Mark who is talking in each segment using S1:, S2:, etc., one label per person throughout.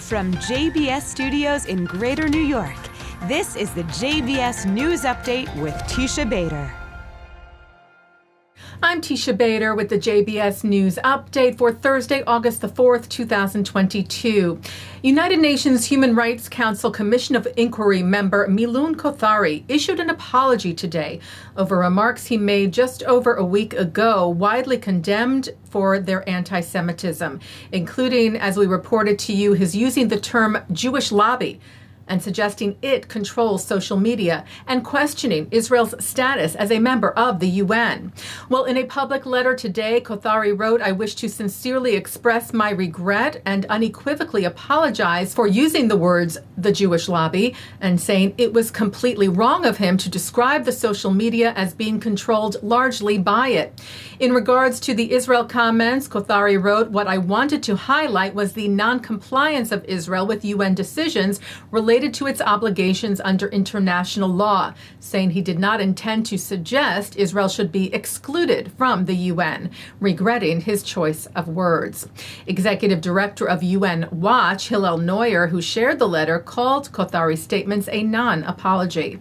S1: From JBS Studios in Greater New York, this is the JBS News Update with Teisha Bader.
S2: I'm Teisha Bader with the JBS News Update for Thursday, August the 4th, 2022. United Nations Human Rights Council Commission of Inquiry member Milun Kothari issued an apology today over remarks he made just over a week ago, widely condemned for their anti-Semitism, including, as we reported to you, his using the term Jewish lobby and suggesting it controls social media, and questioning Israel's status as a member of the UN. Well, in a public letter today, Kothari wrote, "I wish to sincerely express my regret and unequivocally apologize for using the words the Jewish lobby," and saying it was completely wrong of him to describe the social media as being controlled largely by it. In regards to the Israel comments, Kothari wrote, "What I wanted to highlight was the non-compliance of Israel with UN decisions related to its obligations under international law," saying he did not intend to suggest Israel should be excluded from the UN, regretting his choice of words. Executive Director of UN Watch, Hillel Neuer, who shared the letter, called Kothari's statements a non-apology.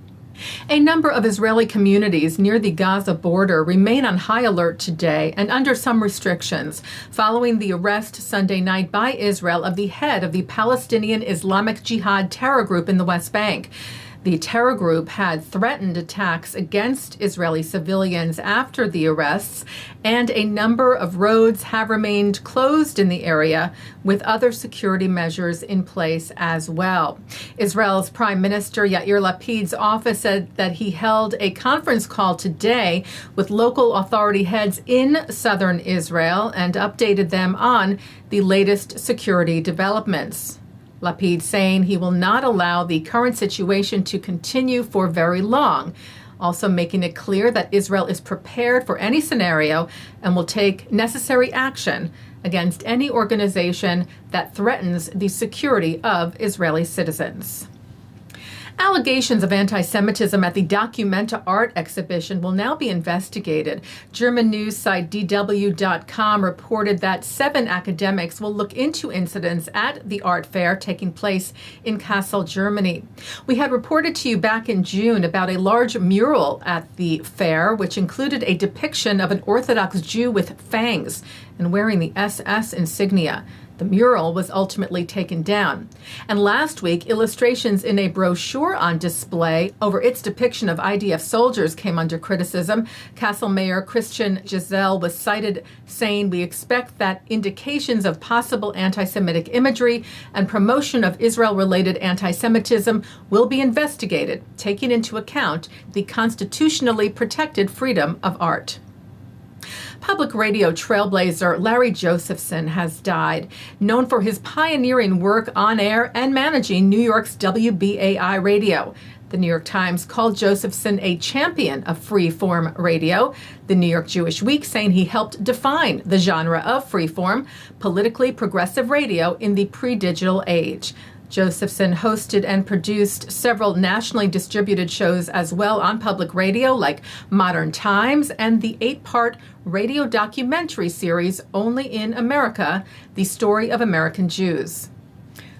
S2: A number of Israeli communities near the Gaza border remain on high alert today and under some restrictions following the arrest Sunday night by Israel of the head of the Palestinian Islamic Jihad terror group in the West Bank. The terror group had threatened attacks against Israeli civilians after the arrests, and a number of roads have remained closed in the area with other security measures in place as well. Israel's Prime Minister Yair Lapid's office said that he held a conference call today with local authority heads in southern Israel and updated them on the latest security developments. Lapid saying he will not allow the current situation to continue for very long, also making it clear that Israel is prepared for any scenario and will take necessary action against any organization that threatens the security of Israeli citizens. Allegations of anti-Semitism at the Documenta art exhibition will now be investigated. German news site DW.com reported that 7 academics will look into incidents at the art fair taking place in Kassel, Germany. We had reported to you back in June about a large mural at the fair, which included a depiction of an Orthodox Jew with fangs and wearing the SS insignia. The mural was ultimately taken down. And last week, illustrations in a brochure on display over its depiction of IDF soldiers came under criticism. Kassel Mayor Christian Giselle was cited saying, "We expect that indications of possible anti-Semitic imagery and promotion of Israel-related anti-Semitism will be investigated, taking into account the constitutionally protected freedom of art." Public radio trailblazer Larry Josephson has died, known for his pioneering work on air and managing New York's WBAI radio. The New York Times called Josephson a champion of free-form radio. The New York Jewish Week saying he helped define the genre of free-form, politically progressive radio in the pre-digital age. Josephson hosted and produced several nationally distributed shows as well on public radio, like Modern Times and the 8-part radio documentary series Only in America, The Story of American Jews.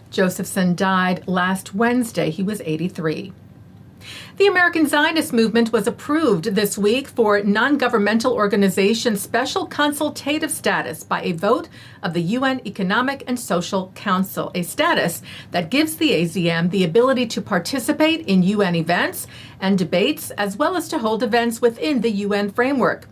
S2: Josephson died last Wednesday. He was 83. The American Zionist movement was approved this week for non-governmental organization special consultative status by a vote of the UN Economic and Social Council, a status that gives the AZM the ability to participate in UN events and debates, as well as to hold events within the UN framework.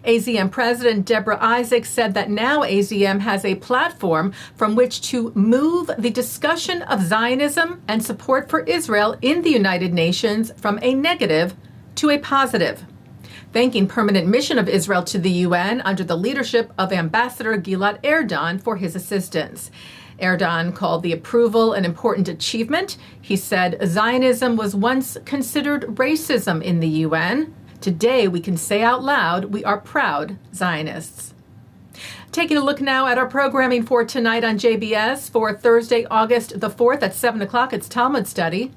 S2: AZM President Deborah Isaacs said that now AZM has a platform from which to move the discussion of Zionism and support for Israel in the United Nations from a negative to a positive. Thanking permanent mission of Israel to the UN under the leadership of Ambassador Gilad Erdan for his assistance. Erdan called the approval an important achievement. He said Zionism was once considered racism in the UN. Today, we can say out loud, we are proud Zionists. Taking a look now at our programming for tonight on JBS for Thursday, August the 4th at 7 o'clock, it's Talmud Study.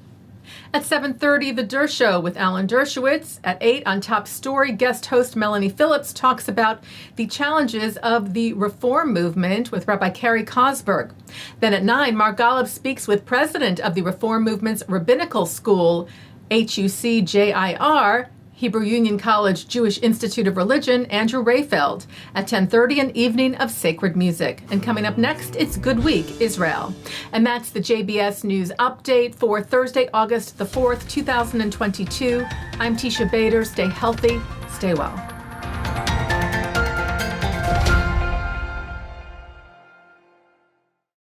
S2: At 7:30, The Dershow with Alan Dershowitz. At 8 on Top Story, guest host Melanie Phillips talks about the challenges of the reform movement with Rabbi Cary Kozberg. Then at 9, Mark Golub speaks with president of the reform movement's rabbinical school, HUC-JIR, Hebrew Union College Jewish Institute of Religion, Andrew Rehfeld. At 10:30, an evening of sacred music. And coming up next, it's Good Week, Israel. And that's the JBS News Update for Thursday, August the 4th, 2022. I'm Teisha Bader. Stay healthy, stay well.